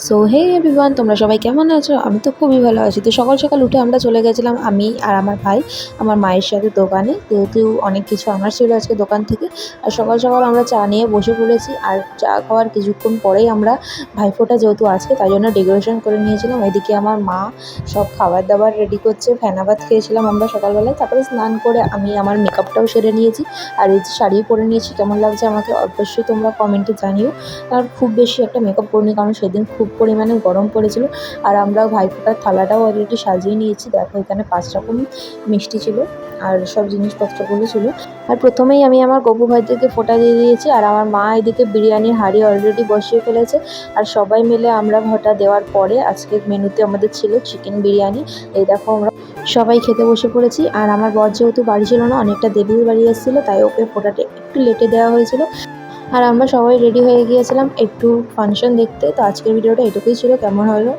So hey everyone, তোমরা সবাই কেমন আছো? আমি তো খুবই ভালো আছি। তো সকাল সকাল উঠে আমরা চলে গেছিলাম, আমি আর আমার ভাই আমার মায়ের সাথে দোকানে। যেহেতু অনেক কিছু আনার ছিল আজকে দোকান থেকে। আর সকাল সকাল আমরা চা নিয়ে বসে পড়েছি। আর চা খাওয়ার কিছুক্ষণ পরেই আমরা ভাইফোঁটা যেহেতু আজকে, তাই জন্য ডেকোরেশন করে নিয়েছিলাম। এদিকে আমার মা সব খাবার দাবার রেডি করছে। ফেনা ভাত খেয়েছিলাম আমরা সকালবেলায়, তারপরে স্নান করে আমি আমার মেকআপটাও সেরে নিয়েছি। আর এই যে শাড়ি পরে নিয়েছি, কেমন লাগছে আমাকে অবশ্যই তোমরা কমেন্টে জানিও। আর খুব বেশি একটা মেকআপ করিনি, কারণ সেদিন খুব পরিমাণে গরম পড়েছিল। আর আমরা ভাইফোঁটার থালাটাও অলরেডি সাজিয়ে নিয়েছি। দেখো, এখানে 5 রকম মিষ্টি ছিল আর সব জিনিসপত্রগুলো ছিল। আর প্রথমেই আমি আমার গপু ভাইদেরকে ফোঁটা দিয়ে দিয়েছি। আর আমার মা এদিকে বিরিয়ানির হাঁড়ি অলরেডি বসিয়ে ফেলেছে। আর সবাই মিলে আমরা ফোঁটা দেওয়ার পরে আজকের মেনুতে আমাদের ছিল চিকেন বিরিয়ানি। এই দেখো, আমরা সবাই খেতে বসে পড়েছি। আর আমার বর যেহেতু বাড়ি ছিল না, অনেকটা দেরির বাড়ি এসেছিলো, তাই ওকে ফোঁটাটা একটু লেটে দেওয়া হয়েছিল। আর আমরা সবাই রেডি হয়ে গিয়েছিলাম একটু ফাংশন দেখতে। তো আজকের ভিডিওটা এটুকুই ছিল। কেমন হলো